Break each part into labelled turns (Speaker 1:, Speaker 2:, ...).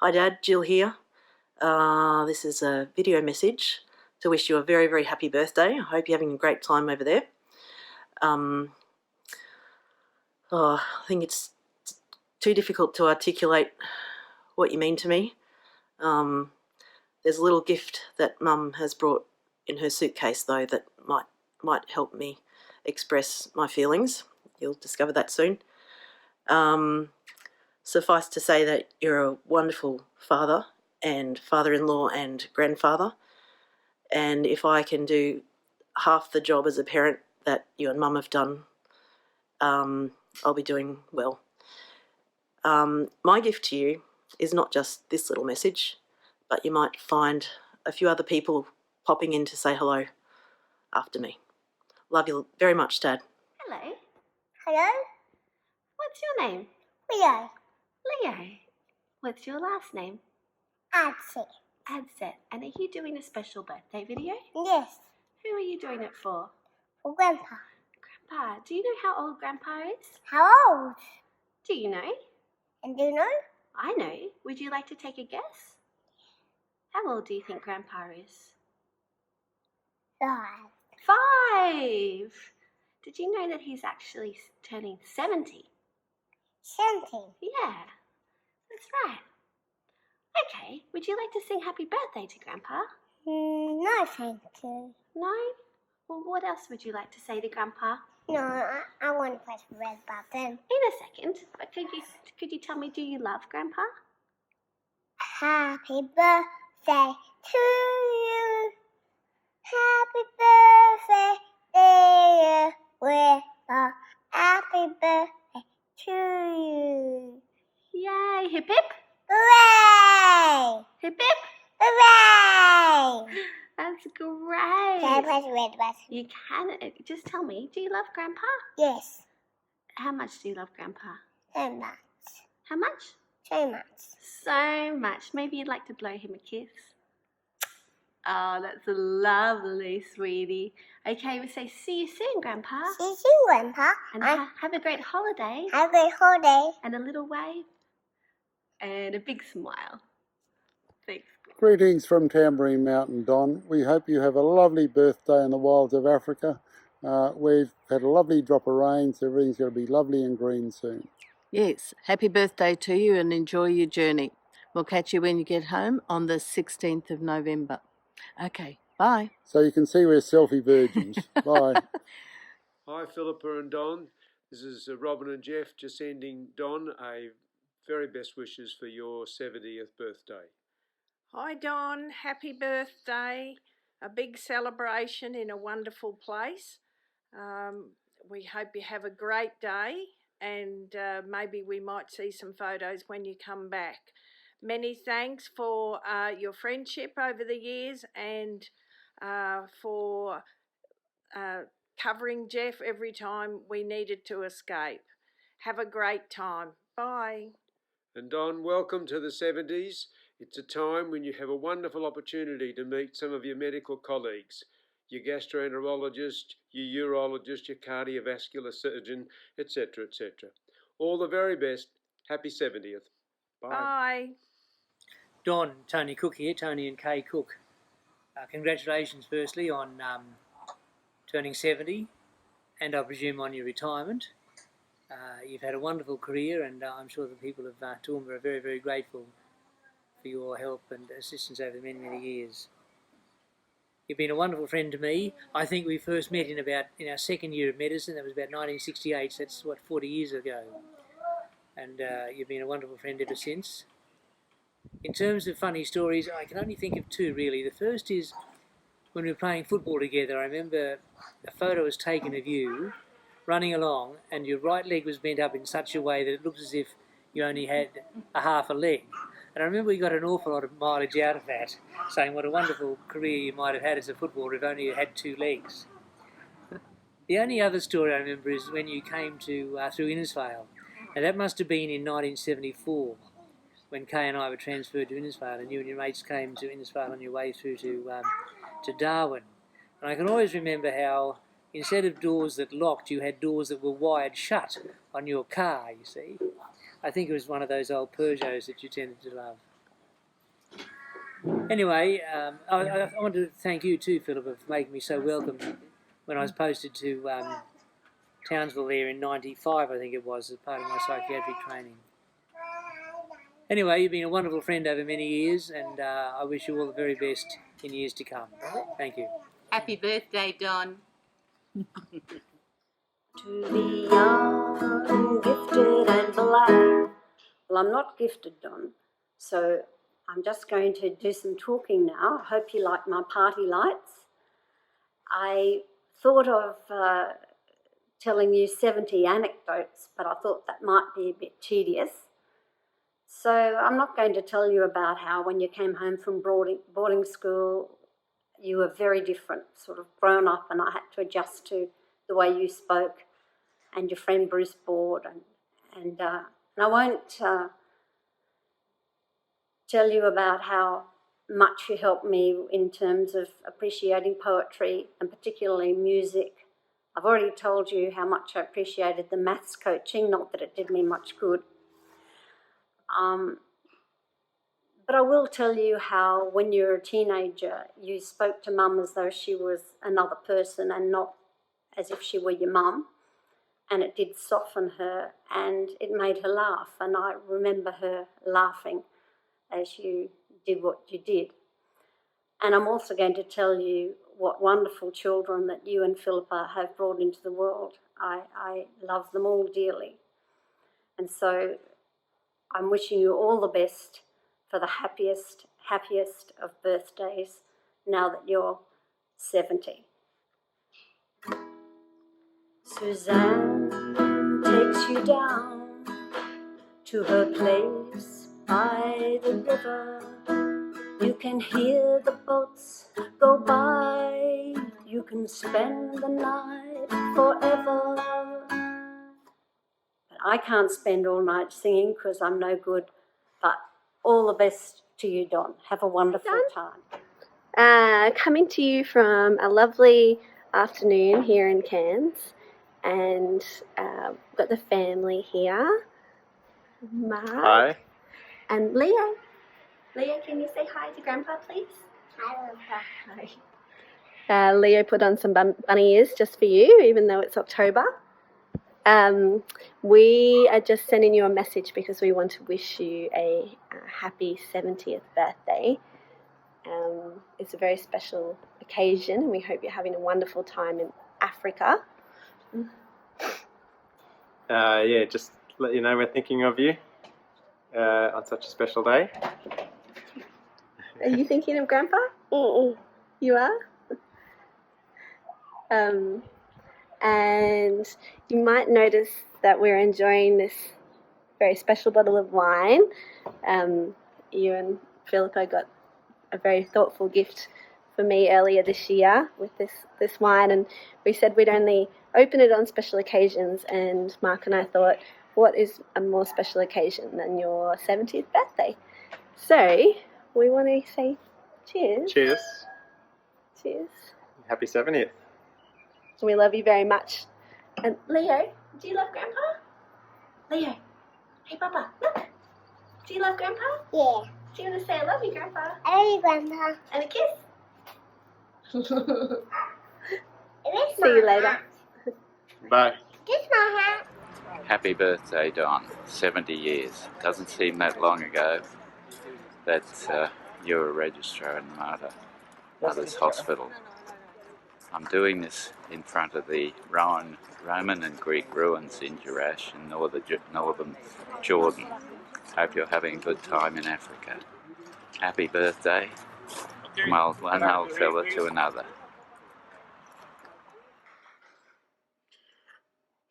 Speaker 1: Hi Dad, Jill here. This is a video message to wish you a very, very happy birthday. I hope you're having a great time over there. I think it's too difficult to articulate what you mean to me. There's a little gift that Mum has brought in her suitcase though that might help me express my feelings. You'll discover that soon. Suffice to say that you're a wonderful father and father-in-law and grandfather, and if I can do half the job as a parent that you and Mum have done, I'll be doing well. My gift to you is not just this little message, but you might find a few other people popping in to say hello after me. Love you very much, Dad.
Speaker 2: Hello.
Speaker 3: Hello?
Speaker 2: What's your name?
Speaker 3: Leo.
Speaker 2: Leo. What's your last name?
Speaker 3: Adsit.
Speaker 2: Adset. And are you doing a special birthday video?
Speaker 3: Yes.
Speaker 2: Who are you doing it for?
Speaker 3: For Grandpa.
Speaker 2: Grandpa. Do you know how old Grandpa is?
Speaker 3: How old?
Speaker 2: Do you know?
Speaker 3: And do you know?
Speaker 2: I know. Would you like to take a guess? How old do you think Grandpa is?
Speaker 3: 5.
Speaker 2: 5! Did you know that he's actually turning 70?
Speaker 3: 70.
Speaker 2: Yeah, that's right. Okay, would you like to sing happy birthday to Grandpa?
Speaker 3: No, thank you.
Speaker 2: No? Well, what else would you like to say to Grandpa?
Speaker 3: No, I want to press the red button.
Speaker 2: In a second, but could you tell me, do you love Grandpa?
Speaker 3: Happy birthday to you. Happy birthday, dear Grandpa. Happy birthday to you.
Speaker 2: Yay! Hip hip!
Speaker 3: Hooray!
Speaker 2: Hip hip!
Speaker 3: Hooray!
Speaker 2: That's
Speaker 3: Can I
Speaker 2: great!
Speaker 3: press the red button?
Speaker 2: You can. Just tell me, do you love Grandpa?
Speaker 3: Yes.
Speaker 2: How much do you love Grandpa?
Speaker 3: So much.
Speaker 2: How much?
Speaker 3: So much.
Speaker 2: So much. Maybe you'd like to blow him a kiss. Oh, that's lovely, sweetie. Okay, we say see you soon, Grandpa.
Speaker 3: See you soon, Grandpa.
Speaker 2: And have a great holiday.
Speaker 3: Have a great holiday.
Speaker 2: And a little wave. And a big smile. Thanks.
Speaker 4: Greetings from Tambourine Mountain, Don. We hope you have a lovely birthday in the wilds of Africa. We've had a lovely drop of rain, so everything's going to be lovely and green soon.
Speaker 5: Yes, happy birthday to you and enjoy your journey. We'll catch you when you get home on the 16th of November. Okay, bye.
Speaker 4: So you can see we're selfie virgins. Bye.
Speaker 6: Hi Philippa and Don. This is Robin and Jeff just sending Don a very best wishes for your 70th birthday.
Speaker 7: Hi Don, happy birthday. A big celebration in a wonderful place. We hope you have a great day and maybe we might see some photos when you come back. Many thanks for your friendship over the years and for covering Jeff every time we needed to escape. Have a great time. Bye.
Speaker 6: And Don, welcome to the 70s. It's a time when you have a wonderful opportunity to meet some of your medical colleagues, your gastroenterologist, your urologist, your cardiovascular surgeon, etc., etc. All the very best. Happy 70th. Bye.
Speaker 7: Bye.
Speaker 8: Don, Tony Cook here, Tony and Kay Cook. Congratulations firstly on turning 70 and I presume on your retirement. You've had a wonderful career and I'm sure the people of Toowoomba are very, very grateful for your help and assistance over many, many years. You've been a wonderful friend to me. I think we first met in our second year of medicine. That was about 1968, so that's 40 years ago. And you've been a wonderful friend ever since. In terms of funny stories, I can only think of two really. The first is when we were playing football together. I remember a photo was taken of you running along and your right leg was bent up in such a way that it looked as if you only had a half a leg. And I remember we got an awful lot of mileage out of that, saying what a wonderful career you might have had as a footballer if only you had 2 legs. The only other story I remember is when you came through Innisfail. Now that must have been in 1974, when Kay and I were transferred to Innisfail, and you and your mates came to Innisfail on your way through to Darwin. And I can always remember how instead of doors that locked, you had doors that were wired shut on your car, you see. I think it was one of those old Peugeots that you tended to love. Anyway, I want to thank you too, Philippa, for making me so welcome when I was posted to Townsville there in '95, I think it was, as part of my psychiatric training. Anyway, you've been a wonderful friend over many years, and I wish you all the very best in years to come. Thank you.
Speaker 5: Happy birthday, Don.
Speaker 9: To the young, gifted and black. Well, I'm not gifted, Don, so I'm just going to do some talking now. I hope you like my party lights. I thought of telling you 70 anecdotes, but I thought that might be a bit tedious. So I'm not going to tell you about how when you came home from boarding school, you were very different, sort of grown up, and I had to adjust to the way you spoke, and your friend Bruce Board, and I won't tell you about how much you helped me in terms of appreciating poetry and particularly music. I've already told you how much I appreciated the maths coaching, not that it did me much good. But I will tell you how when you were a teenager, you spoke to Mum as though she was another person and not as if she were your mum. And it did soften her and it made her laugh. And I remember her laughing as you did what you did. And I'm also going to tell you what wonderful children that you and Philippa have brought into the world. I love them all dearly. And so I'm wishing you all the best for the happiest of birthdays now that you're 70. Suzanne takes you down to her place by the river. You can hear the boats go by. You can spend the night forever. But I can't spend all night singing because I'm no good. But all the best to you, Don. Have a wonderful time.
Speaker 2: Coming to you from a lovely afternoon here in Cairns, and we've got the family here. Mark.
Speaker 10: Hi.
Speaker 2: And Leo. Leo, can you say hi to Grandpa, please?
Speaker 3: Hi, Grandpa.
Speaker 2: Hi. Leo put on some bunny ears just for you, even though it's October. We are just sending you a message because we want to wish you a happy 70th birthday. It's a very special occasion, and we hope you're having a wonderful time in Africa.
Speaker 10: Yeah, just to let you know we're thinking of you on such a special day.
Speaker 2: Are you thinking of Grandpa? You are? And you might notice that we're enjoying this very special bottle of wine. You and Philippa got a very thoughtful gift for me earlier this year with this wine, and we said we'd only open it on special occasions, and Mark and I thought, what is a more special occasion than your 70th birthday? So we want to say cheers.
Speaker 10: Cheers.
Speaker 2: Cheers.
Speaker 10: Happy 70th.
Speaker 2: We love you very much. And Leo, do you love Grandpa? Leo, hey Papa, look. Do you love Grandpa?
Speaker 3: Yeah.
Speaker 2: Do you want to say I love you, Grandpa?
Speaker 3: I love you, Grandpa.
Speaker 2: And a kiss?
Speaker 3: This
Speaker 2: See you later.
Speaker 3: hat.
Speaker 10: Bye.
Speaker 3: This my hat.
Speaker 11: Happy birthday, Don. 70 years. Doesn't seem that long ago that you were a registrar in Mother's Hospital. I'm doing this in front of the Roman and Greek ruins in Jerash in northern Jordan. Hope you're having a good time in Africa. Happy birthday from one old fella to another.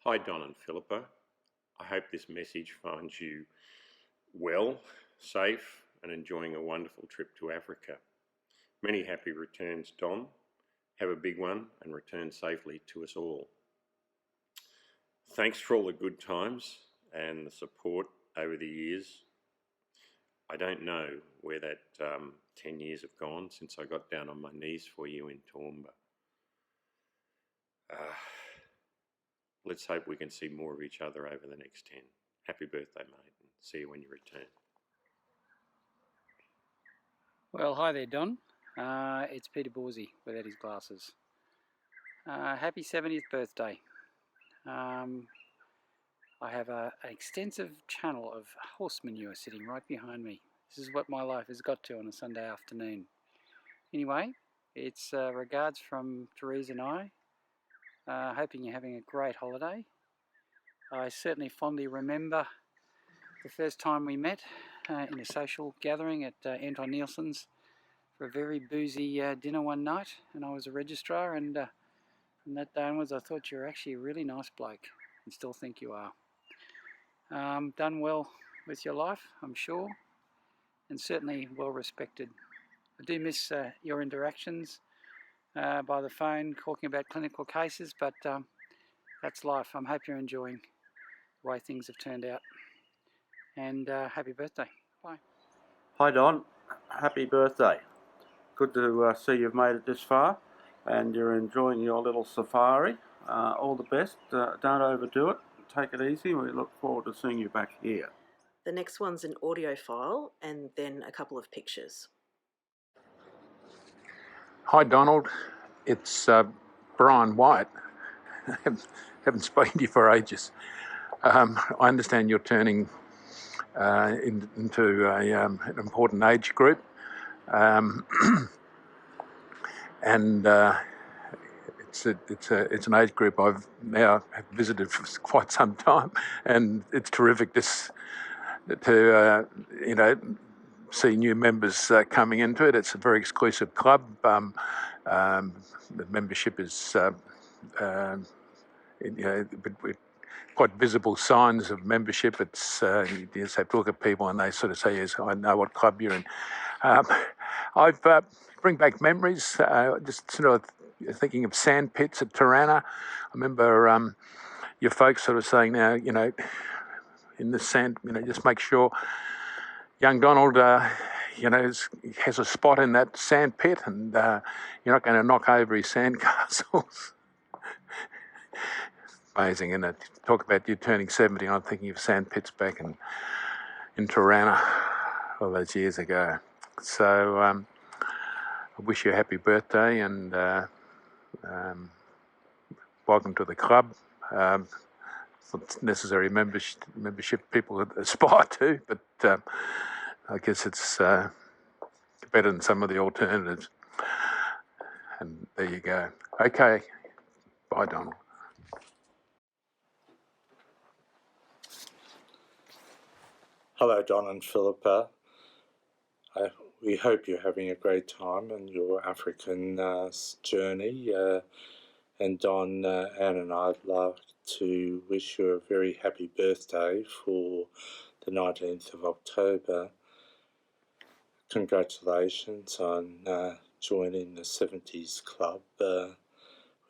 Speaker 12: Hi, Don and Philippa. I hope this message finds you well, safe, and enjoying a wonderful trip to Africa. Many happy returns, Don. Have a big one and return safely to us all. Thanks for all the good times and the support over the years. I don't know where that 10 years have gone since I got down on my knees for you in Toowoomba. Let's hope we can see more of each other over the next 10. Happy birthday, mate, and see you when you return.
Speaker 13: Well, hi there, Don. It's Peter Borsey without his glasses. Happy 70th birthday. I have an extensive channel of horse manure sitting right behind me. This is what my life has got to on a Sunday afternoon. Anyway, it's regards from Therese and I. Hoping you're having a great holiday. I certainly fondly remember the first time we met in a social gathering at Anton Nielsen's for a very boozy dinner one night, and I was a registrar, and from that day onwards I thought you were actually a really nice bloke, and still think you are. Done well with your life, I'm sure, and certainly well respected. I do miss your interactions by the phone, talking about clinical cases, but that's life. I hope you're enjoying the way things have turned out, and happy birthday. Bye.
Speaker 14: Hi Don, happy birthday. Good to see you've made it this far and you're enjoying your little safari. All the best. Don't overdo it. Take it easy. We look forward to seeing you back here.
Speaker 1: The next one's an audio file and then a couple of pictures.
Speaker 15: Hi Donald, it's Brian White. Haven't spoken to you for ages. I understand you're turning into an important age group, and it's an age group I've now visited for quite some time, and it's terrific to see new members coming into it. It's a very exclusive club. The membership is with quite visible signs of membership. It's you just have to look at people and they sort of say, yes, I know what club you're in. I've bring back memories, just sort of thinking of sand pits at Tirana. I remember your folks sort of saying now, in the sand, just make sure young Donald, has a spot in that sand pit and you're not going to knock over his sandcastles. Amazing, isn't it? Talk about you turning 70, I'm thinking of sand pits back in Tirana all those years ago. So I wish you a happy birthday and welcome to the club. It's necessary membership people aspire to, but I guess it's better than some of the alternatives. And there you go. Okay, bye Donald.
Speaker 16: Hello, Don and Philippa. We hope you're having a great time on your African journey. And Don, Anne and I'd love to wish you a very happy birthday for the 19th of October. Congratulations on joining the 70s Club.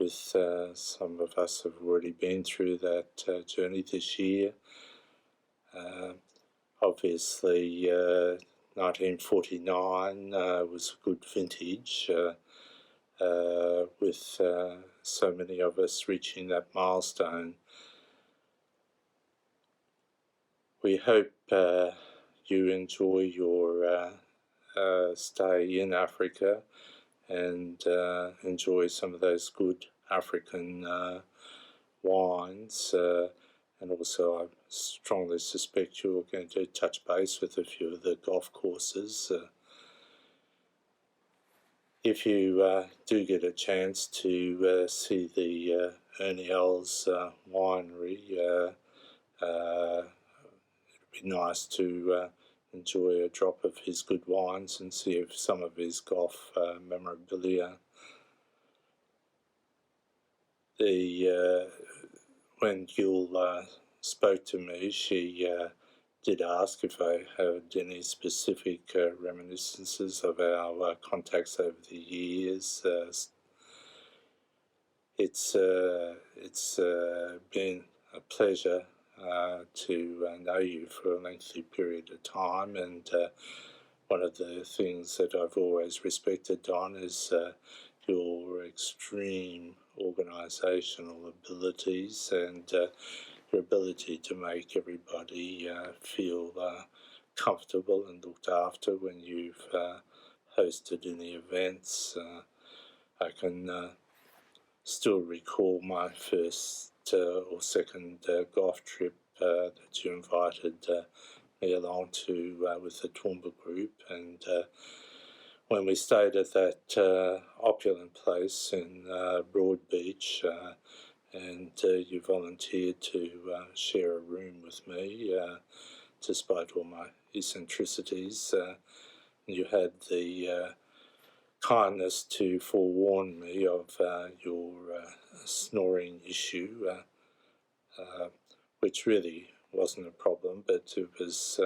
Speaker 16: With some of us have already been through that journey this year. Obviously, 1949 was a good vintage, with so many of us reaching that milestone. We hope you enjoy your stay in Africa and enjoy some of those good African wines. And also I strongly suspect you're going to touch base with a few of the golf courses. If you do get a chance to see the Ernie Els winery, it'd be nice to enjoy a drop of his good wines and see if some of his golf memorabilia. When Gil spoke to me, she did ask if I had any specific reminiscences of our contacts over the years. It's been a pleasure to know you for a lengthy period of time, and one of the things that I've always respected, Don, is your extreme organisational abilities and your ability to make everybody feel comfortable and looked after when you've hosted any events. I can still recall my first or second golf trip that you invited me along to with the Toowoomba group, and when we stayed at that opulent place in Broadbeach, and you volunteered to share a room with me, despite all my eccentricities. You had the kindness to forewarn me of your snoring issue, which really wasn't a problem, but it was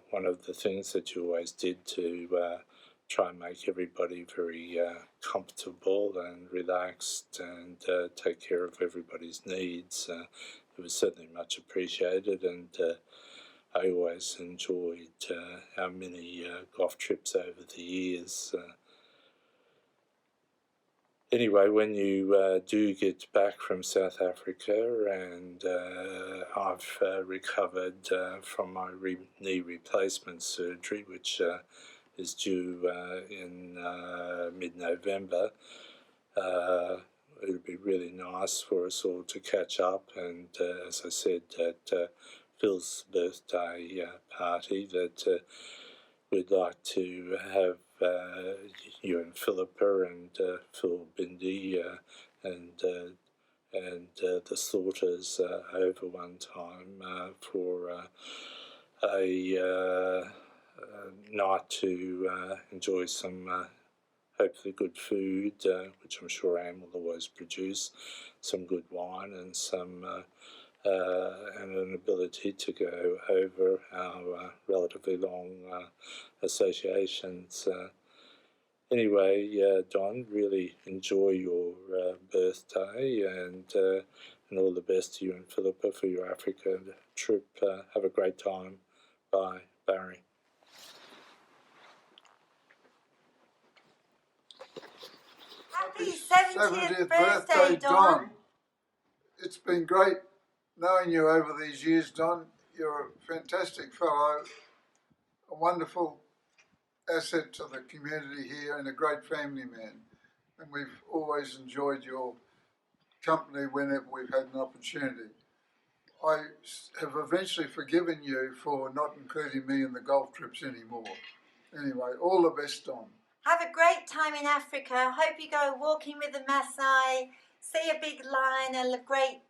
Speaker 16: one of the things that you always did to try and make everybody very comfortable and relaxed and take care of everybody's needs. It was certainly much appreciated, and I always enjoyed our many golf trips over the years. Anyway, when you do get back from South Africa, and I've recovered from my knee replacement surgery, which is due in mid-November, it'd be really nice for us all to catch up, and as I said, at Phil's birthday party, that we'd like to have you and Philippa and Phil Bindi and the Slaughters over one time for a night to enjoy some hopefully good food, which I'm sure Anne will always produce, some good wine and some and an ability to go over our relatively long associations. Anyway, Don, really enjoy your birthday, and all the best to you and Philippa for your Africa trip. Have a great time. Bye, Barry.
Speaker 17: Happy 70th birthday, Don. It's been great knowing you over these years, Don. You're a fantastic fellow, a wonderful asset to the community here, and a great family man. And we've always enjoyed your company whenever we've had an opportunity. I have eventually forgiven you for not including me in the golf trips anymore. Anyway, all the best, Don.
Speaker 18: Have a great time in Africa. Hope you go walking with the Maasai, see a big lion and a great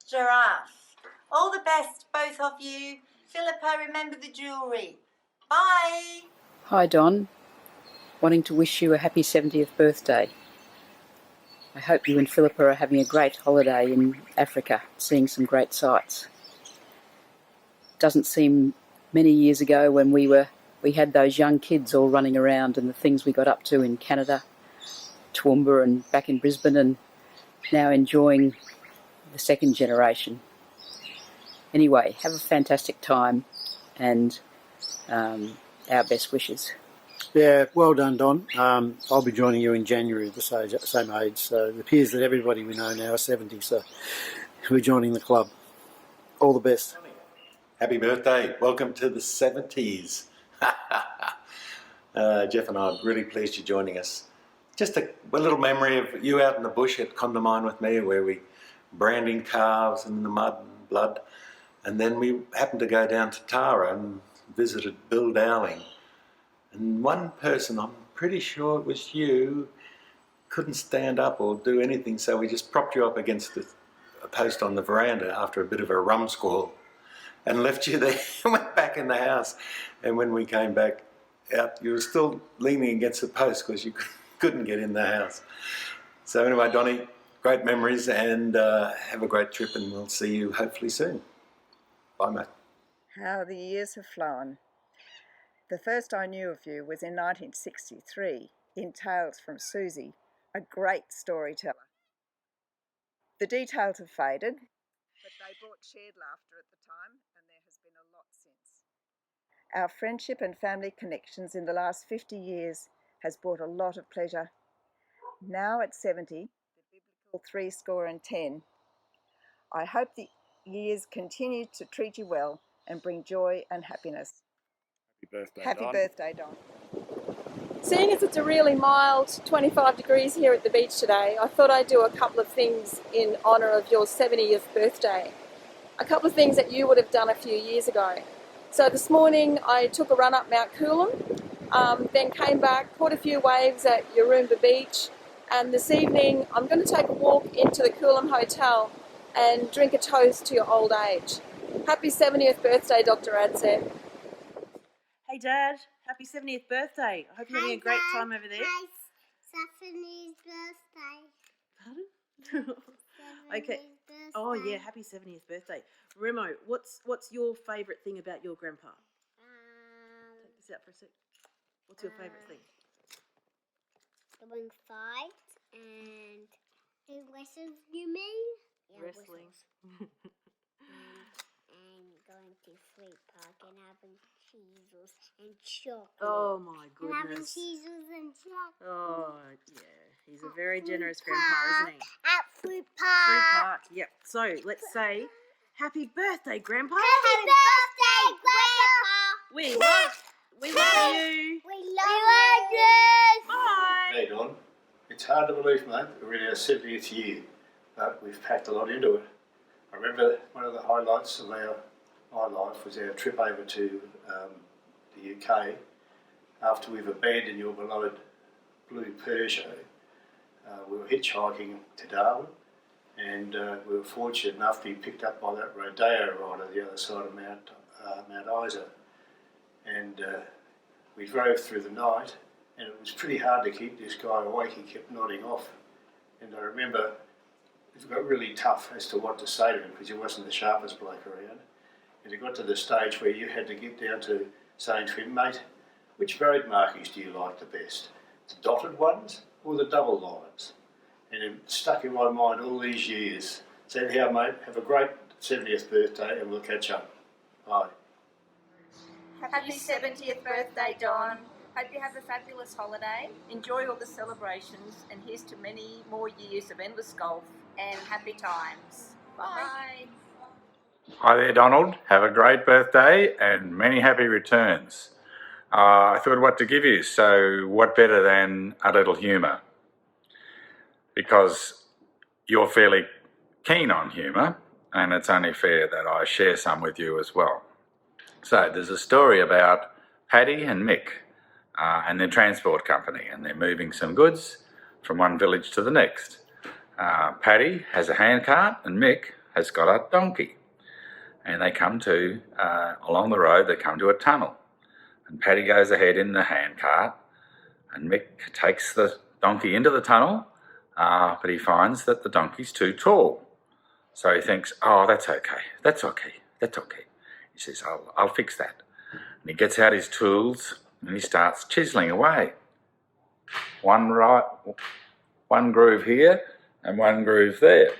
Speaker 18: giraffe. All the best, both of you. Philippa, remember the jewellery. Bye.
Speaker 19: Hi Don, wanting to wish you a happy 70th birthday. I hope you and Philippa are having a great holiday in Africa, seeing some great sights. Doesn't seem many years ago when we had those young kids all running around and the things we got up to in Canada, Toowoomba and back in Brisbane, and now enjoying the second generation. Anyway, have a fantastic time, and our best wishes.
Speaker 20: Yeah, well done, Don. I'll be joining you in January at the same age, so it appears that everybody we know now are 70, so we're joining the club. All the best.
Speaker 21: Happy birthday. Welcome to the 70s. Jeff and I are really pleased you're joining us. Just a little memory of you out in the bush at Condamine with me, where we branding calves in the mud and blood, and then we happened to go down to Tara and visited Bill Dowling. And one person, I'm pretty sure it was you, couldn't stand up or do anything, so we just propped you up against a post on the veranda after a bit of a rum squall and left you there and went back in the house. And when we came back out, you were still leaning against the post because you couldn't get in the house. So anyway, Donnie, great memories, and have a great trip, and we'll see you hopefully soon. Bye, mate.
Speaker 22: How the years have flown. The first I knew of you was in 1963 in Tales from Susie, a great storyteller. The details have faded, but they brought shared laughter at the time, and there has been a lot since. Our friendship and family connections in the last 50 years has brought a lot of pleasure. Now at 70, the biblical 70, I hope the years continue to treat you well and bring joy and happiness.
Speaker 20: Happy birthday,
Speaker 22: Happy
Speaker 20: Don.
Speaker 22: birthday, Don.
Speaker 4: Seeing as it's a really mild 25 degrees here at the beach today, I thought I'd do a couple of things in honour of your 70th birthday. A couple of things that you would have done a few years ago. So this morning I took a run up Mount Coolum, then came back, caught a few waves at Yaroomba Beach, and this evening I'm going to take a walk into the Coolum Hotel and drink a toast to your old age. Happy 70th birthday, Dr. Adsett.
Speaker 1: Hey Dad, happy 70th birthday. I hope you're having a great time over there.
Speaker 3: Hi, 70th birthday.
Speaker 1: Pardon? Okay. Oh yeah, happy 70th birthday. Remo, what's your favourite thing about your grandpa? Take this out for a sec. What's your favourite thing?
Speaker 3: Doing fights and his lessons, you mean? Yeah,
Speaker 1: Wrestling.
Speaker 3: and going to Fleet Park and having cheeses and chocolate.
Speaker 1: Oh my
Speaker 3: And having
Speaker 1: goodness.
Speaker 3: cheeses and chocolate.
Speaker 1: Oh yeah, he's a very generous grandpa, isn't he?
Speaker 3: At Fruit Park.
Speaker 1: Fruit Park. Yep. So let's say, happy birthday, Grandpa.
Speaker 3: Happy birthday, Grandpa.
Speaker 1: We love you.
Speaker 3: We love you.
Speaker 1: Bye.
Speaker 6: Hey Don, it's hard to believe, mate, we're in our 70th year, but we've packed a lot into it. I remember one of the highlights of my life was our trip over to the UK after we've abandoned your beloved blue Peugeot. We were hitchhiking to Darwin, and we were fortunate enough to be picked up by that rodeo rider the other side of Mount Isa. And we drove through the night, and it was pretty hard to keep this guy awake. He kept nodding off. And I remember it got really tough as to what to say to him because he wasn't the sharpest bloke around. And it got to the stage where you had to get down to saying to him, mate, which road markings do you like the best? The dotted ones or the double lines? And it stuck in my mind all these years. So anyhow, mate, have a great 70th birthday and we'll catch up. Bye.
Speaker 23: Happy 70th birthday, Don. Hope you have a fabulous holiday. Enjoy all the celebrations, and here's to many more years of endless golf and happy times. Bye.
Speaker 24: Hi there, Donald. Have a great birthday and many happy returns. I thought what to give you, so what better than a little humour? Because you're fairly keen on humour, and it's only fair that I share some with you as well. So there's a story about Paddy and Mick and their transport company, and they're moving some goods from one village to the next. Paddy has a handcart and Mick has got a donkey. And they come to, along the road, they come to a tunnel. And Paddy goes ahead in the handcart and Mick takes the donkey into the tunnel, but he finds that the donkey's too tall. So he thinks, oh, that's okay. He says, I'll fix that. And he gets out his tools and he starts chiselling away. One groove here and one groove there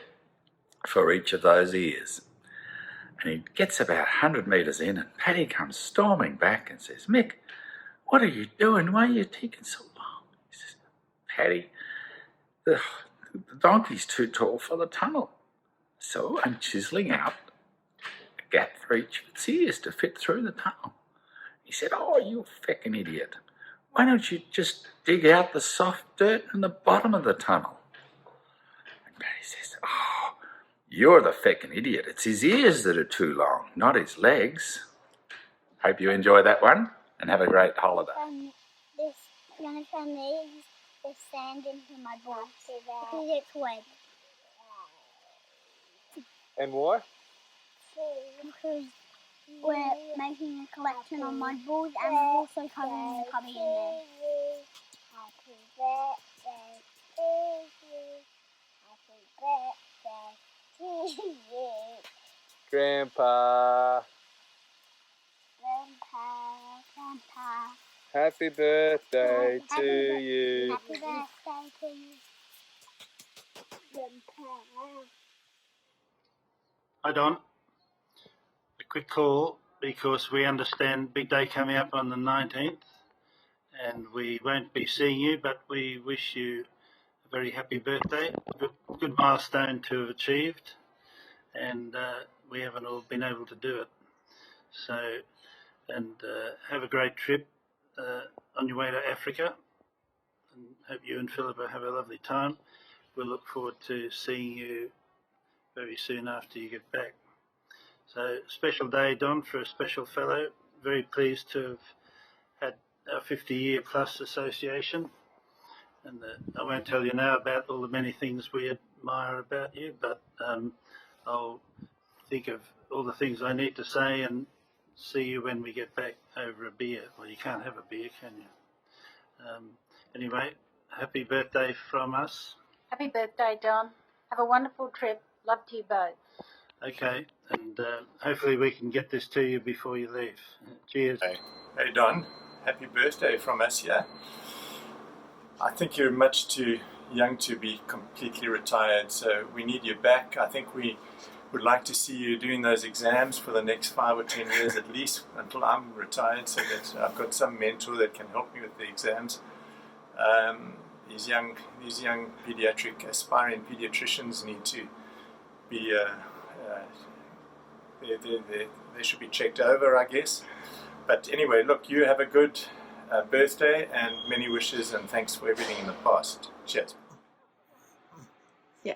Speaker 24: for each of those ears. And he gets about 100 metres in and Paddy comes storming back and says, Mick, what are you doing? Why are you taking so long? He says, Paddy, the donkey's too tall for the tunnel. So I'm chiselling out a gap for each of its ears to fit through the tunnel. He said, oh, you feckin' idiot. Why don't you just dig out the soft dirt in the bottom of the tunnel? And Paddy says, oh, you're the feckin' idiot. It's his ears that are too long, not his legs. Hope you enjoy that one and have a great holiday.
Speaker 3: I'm going to try to the sand into my board because it's wet.
Speaker 10: And why?
Speaker 3: Because we're making a collection on my board and we're also covering the cubby in there. Happy birthday to you. Happy birthday to you.
Speaker 10: Grandpa.
Speaker 3: Grandpa.
Speaker 10: Happy birthday to you.
Speaker 3: Happy birthday to you. Grandpa.
Speaker 20: Hi Don. A quick call because we understand big day coming up on the 19th and we won't be seeing you, but we wish you a very happy birthday. Good milestone to have achieved, and we haven't all been able to do it. So, and have a great trip on your way to Africa, and hope you and Philippa have a lovely time. We'll look forward to seeing you very soon after you get back. So, special day, Don, for a special fellow. Very pleased to have had our 50-year plus association. And I won't tell you now about all the many things we admire about you, but I'll think of all the things I need to say and see you when we get back over a beer. Well, you can't have a beer, can you? Anyway, happy birthday from us.
Speaker 5: Happy birthday, Don. Have a wonderful trip. Love to you both.
Speaker 20: Okay, and hopefully we can get this to you before you leave. Cheers.
Speaker 10: Hey Don, happy birthday from us here. I think you're much too young to be completely retired, so we need you back. I think we would like to see you doing those exams for the next 5 or 10 years at least until I'm retired, so that I've got some mentor that can help me with the exams. These young pediatric aspiring pediatricians need to be they should be checked over, I guess. But anyway, look, you have a good birthday and many wishes, and thanks for everything in the past. Cheers.
Speaker 2: Yeah.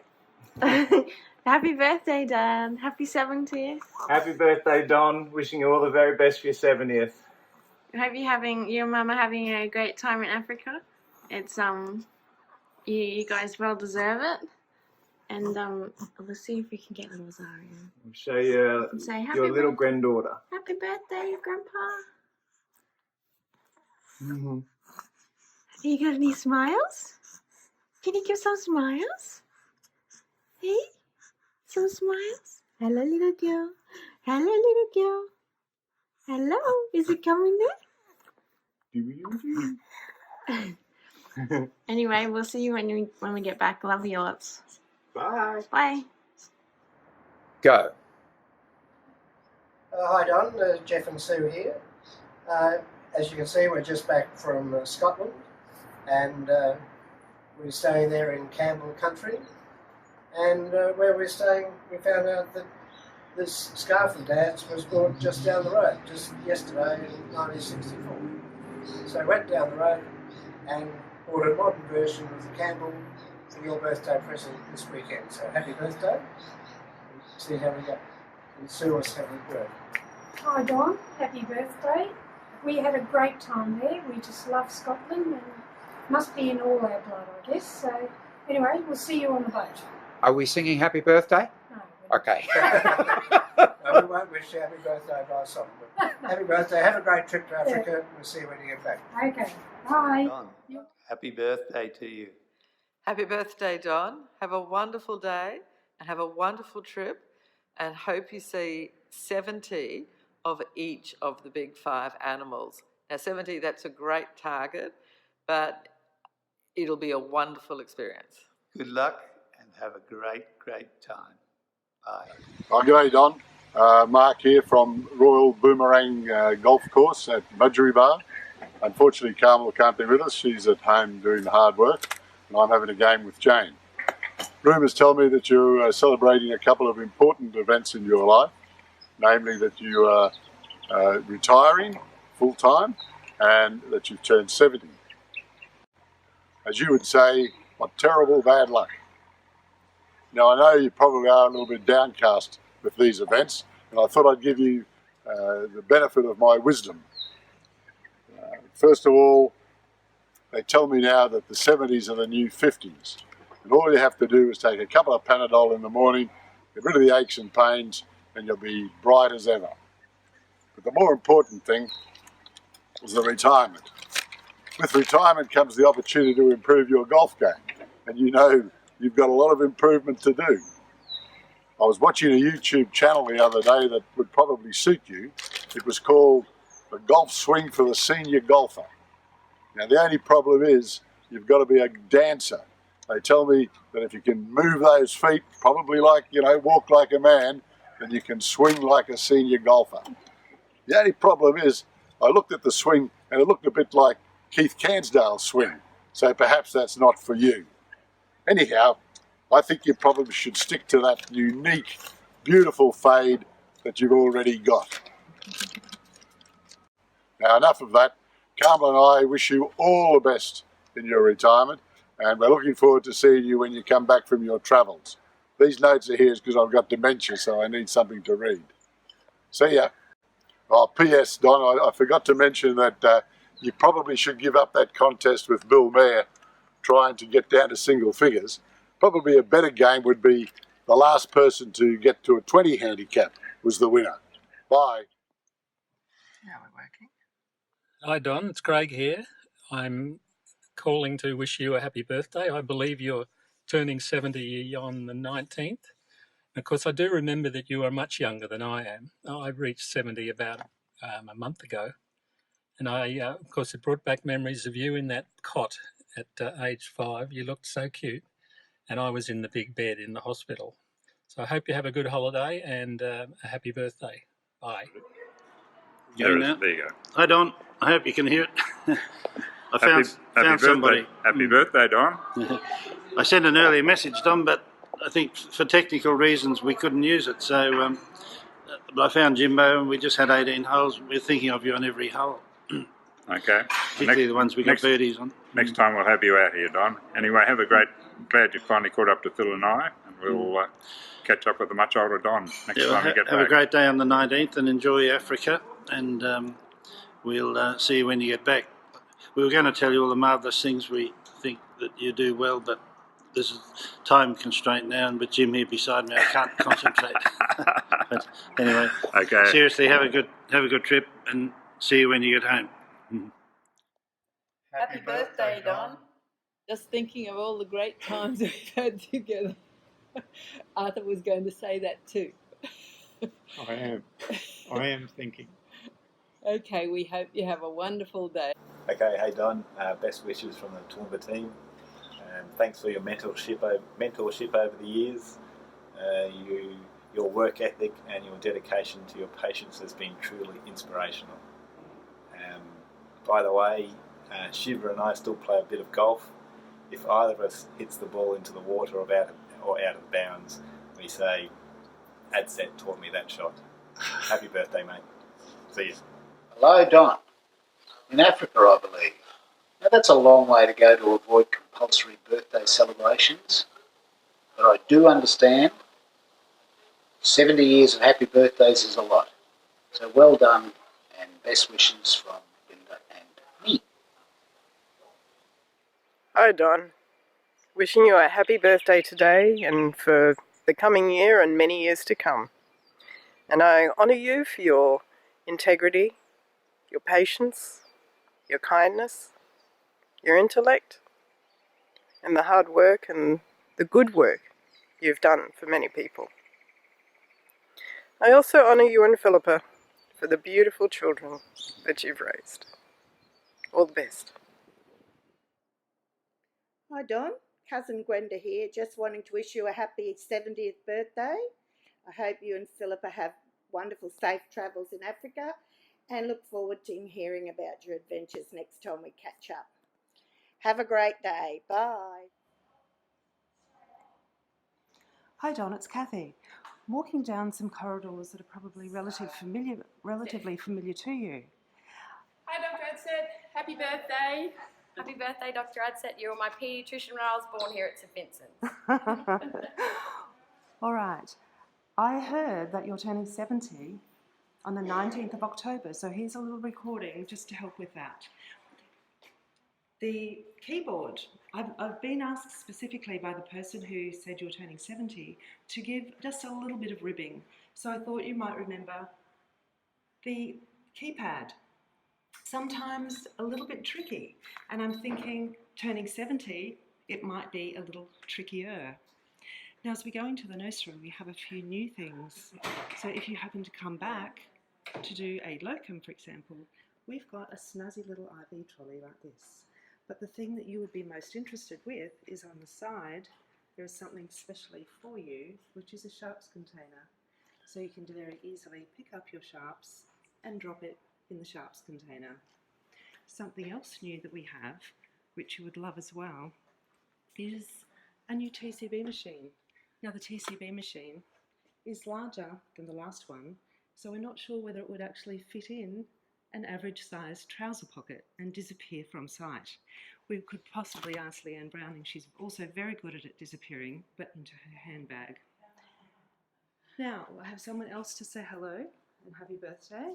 Speaker 2: Happy birthday, Dan. Happy 70th.
Speaker 10: Happy birthday, Don. Wishing you all the very best for your 70th.
Speaker 2: I hope you and Mum are having a great time in Africa. It's you guys well deserve it. And let's see if we can get little Zaria.
Speaker 10: I'll show you
Speaker 2: Say happy
Speaker 10: your little
Speaker 2: birthday.
Speaker 10: granddaughter.
Speaker 2: Happy birthday, Grandpa.
Speaker 10: Mm-hmm.
Speaker 2: You got any smiles? Can you give some smiles? Hey? Some smiles? Hello, little girl. Hello, little girl. Hello. Is it coming there? Anyway, we'll see you when we get back. Love you lots.
Speaker 10: Bye.
Speaker 2: Bye.
Speaker 7: Go.
Speaker 8: Hi Don, Jeff and Sue here. As you can see, we're just back from Scotland, and we're staying there in Campbell country, and where we're staying we found out that this scarf of Dad's was bought just down the road, just yesterday in 1964. So I went down the road and bought a modern version of the Campbell for your birthday present this weekend. So happy birthday, and see how we go. And Sue was having a word.
Speaker 9: Hi Don, happy birthday. We had a great time there. We just love Scotland and must be in all our blood, I guess. So anyway, we'll see you on the boat.
Speaker 7: Are we singing happy birthday?
Speaker 9: No.
Speaker 7: Okay.
Speaker 8: No, we won't wish you happy birthday by song, but happy birthday. Have a great trip to Africa. We'll see you when you get back.
Speaker 9: Okay. Bye.
Speaker 25: Don, happy birthday to you.
Speaker 26: Happy birthday, Don. Have a wonderful day and have a wonderful trip, and hope you see 70 of each of the big 5 animals. Now 70, that's a great target, but it'll be a wonderful experience.
Speaker 25: Good luck and have a great, great time. Bye.
Speaker 27: Oh, g'day Don. Mark here from Royal Boomerang Golf Course at Budgeribah. Unfortunately, Carmel can't be with us. She's at home doing the hard work, and I'm having a game with Jane. Rumours tell me that you're celebrating a couple of important events in your life, namely that you are retiring full-time and that you've turned 70. As you would say, what terrible bad luck. Now, I know you probably are a little bit downcast with these events, and I thought I'd give you the benefit of my wisdom. First of all, they tell me now that the 70s are the new 50s, and all you have to do is take a couple of Panadol in the morning, get rid of the aches and pains, and you'll be bright as ever. But the more important thing is the retirement. With retirement comes the opportunity to improve your golf game, and you know you've got a lot of improvement to do. I was watching a YouTube channel the other day that would probably suit you. It was called The Golf Swing for the Senior Golfer. Now the only problem is you've got to be a dancer. They tell me that if you can move those feet, probably like, walk like a man, then you can swing like a senior golfer. The only problem is I looked at the swing and it looked a bit like Keith Cansdale's swing. So perhaps that's not for you. Anyhow, I think you probably should stick to that unique, beautiful fade that you've already got. Now, enough of that. Carmel and I wish you all the best in your retirement, and we're looking forward to seeing you when you come back from your travels. These notes are here because I've got dementia, so I need something to read. See ya. Oh, P.S. Don, I forgot to mention that you probably should give up that contest with Bill Mayer trying to get down to single figures. Probably a better game would be the last person to get to a 20 handicap was the winner. Bye.
Speaker 11: Now we're working.
Speaker 12: Hi Don, it's Craig here. I'm calling to wish you a happy birthday. I believe you're turning 70 on the 19th. Of course, I do remember that you are much younger than I am. I reached 70 about a month ago. And of course, it brought back memories of you in that cot at age 5. You looked so cute. And I was in the big bed in the hospital. So I hope you have a good holiday and a happy birthday. Bye.
Speaker 13: There you go.
Speaker 20: Hi Don, I hope you can hear it. I found somebody.
Speaker 13: Happy birthday, Don.
Speaker 20: I sent an earlier message, Don, but I think for technical reasons we couldn't use it. So but I found Jimbo and we just had 18 holes. We're thinking of you on every hole.
Speaker 13: Okay.
Speaker 20: Particularly the ones we got birdies on.
Speaker 13: Next time we'll have you out here, Don. Anyway, have a great, glad you finally caught up to Phil and I, and we'll catch up with the much older Don next time we get back.
Speaker 20: Have a great day on the 19th and enjoy Africa, and we'll see you when you get back. We were going to tell you all the marvellous things we think that you do well, but there's a time constraint now, and with Jim here beside me, I can't concentrate. But anyway,
Speaker 13: okay.
Speaker 20: Seriously, have a good trip, and see you when you get home.
Speaker 26: Happy birthday, Don. Just thinking of all the great times we've had together. Arthur was going to say that too.
Speaker 13: I am thinking.
Speaker 26: Okay, we hope you have a wonderful day.
Speaker 14: Okay, hey Don, best wishes from the Toowoomba team. Thanks for your mentorship over the years. Your work ethic and your dedication to your patients has been truly inspirational. By the way, Shiva and I still play a bit of golf. If either of us hits the ball into the water or out of bounds, we say, Adset taught me that shot. Happy birthday, mate. See you.
Speaker 25: Hello, Don. In Africa, I believe. Now, that's a long way to go to avoid compulsory birthday celebrations, but I do understand 70 years of happy birthdays is a lot. So well done, and best wishes from Linda and me.
Speaker 15: Hi Don, wishing you a happy birthday today and for the coming year and many years to come. And I honour you for your integrity, your patience, your kindness, your intellect, and the hard work and the good work you've done for many people. I also honour you and Philippa for the beautiful children that you've raised. All the best.
Speaker 16: Hi Don, cousin Gwenda here, just wanting to wish you a happy 70th birthday. I hope you and Philippa have wonderful safe travels in Africa and look forward to hearing about your adventures next time we catch up. Have a great day. Bye.
Speaker 17: Hi Don, it's Kathy. I'm walking down some corridors that are probably relatively familiar to you.
Speaker 28: Hi Dr. Adset, happy birthday. Happy birthday Dr. Adset, you were my paediatrician when I was born here at St Vincent's.
Speaker 17: All right, I heard that you're turning 70 on the 19th of October, so here's a little recording just to help with that. The keyboard, I've been asked specifically by the person who said you're turning 70 to give just a little bit of ribbing. So I thought you might remember the keypad. Sometimes a little bit tricky, and I'm thinking turning 70, it might be a little trickier. Now as we go into the nursery, we have a few new things. So if you happen to come back to do a locum, for example, we've got a snazzy little IV trolley like this. But the thing that you would be most interested with is on the side, there is something specially for you, which is a sharps container. So you can very easily pick up your sharps and drop it in the sharps container. Something else new that we have, which you would love as well, is a new TCB machine. Now the TCB machine is larger than the last one, so we're not sure whether it would actually fit in an average-sized trouser pocket and disappear from sight. We could possibly ask Leanne Browning. She's also very good at it disappearing, but into her handbag. Now, I have someone else to say hello and happy birthday.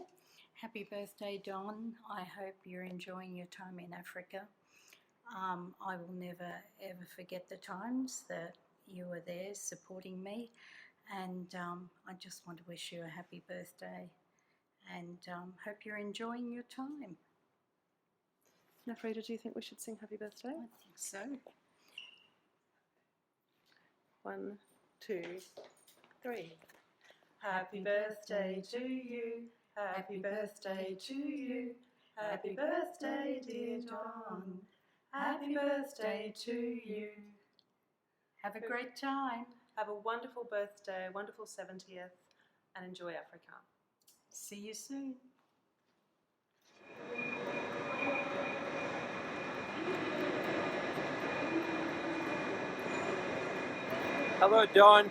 Speaker 1: Happy birthday, Don. I hope you're enjoying your time in Africa. I will never ever forget the times that you were there supporting me, and I just want to wish you a happy birthday and hope you're enjoying your time.
Speaker 17: Now, Frida, do you think we should sing happy birthday?
Speaker 1: I think so.
Speaker 17: 1, 2, 3. Happy birthday to you. Happy birthday to you. Happy birthday, dear Don. Happy birthday to you.
Speaker 1: Have a great time.
Speaker 17: Have a wonderful birthday, wonderful 70th, and enjoy Africa.
Speaker 1: See you soon.
Speaker 4: Hello, Don.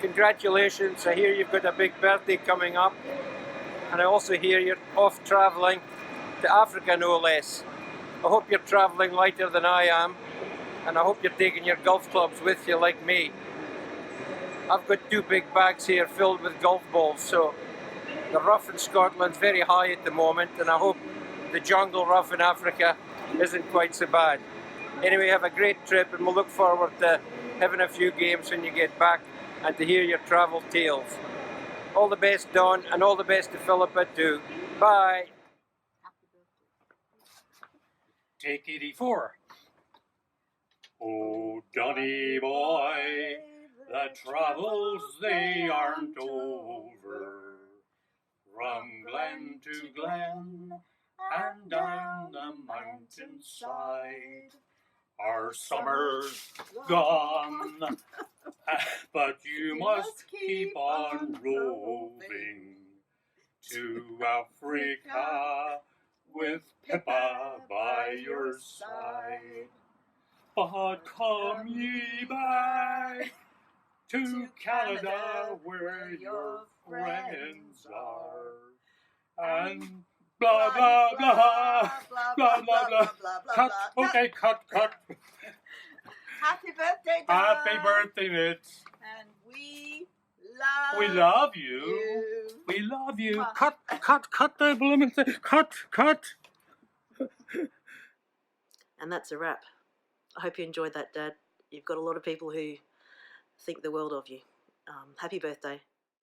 Speaker 4: Congratulations. I hear you've got a big birthday coming up. And I also hear you're off travelling to Africa, no less. I hope you're travelling lighter than I am. And I hope you're taking your golf clubs with you like me. I've got 2 big bags here filled with golf balls, so the rough in Scotland's very high at the moment, and I hope the jungle rough in Africa isn't quite so bad. Anyway, have a great trip, and we'll look forward to having a few games when you get back and to hear your travel tales. All the best, Don, and all the best to Philippa too. Bye.
Speaker 12: Take 84. Oh, Donny boy, the troubles they aren't over. From glen to glen and down the mountainside. Our summer's gone, but you must keep on roving to Africa with Pippa by your side. But come ye back to Canada where your friends are, and blah blah blah blah blah blah. Cut. Okay, cut.
Speaker 6: Happy birthday, Don.
Speaker 12: Happy birthday, Mitch.
Speaker 6: And we
Speaker 12: love you. We love you. Cut the blooming thing. Cut.
Speaker 18: And that's a wrap. I hope you enjoyed that, Dad. You've got a lot of people who think the world of you. Happy birthday.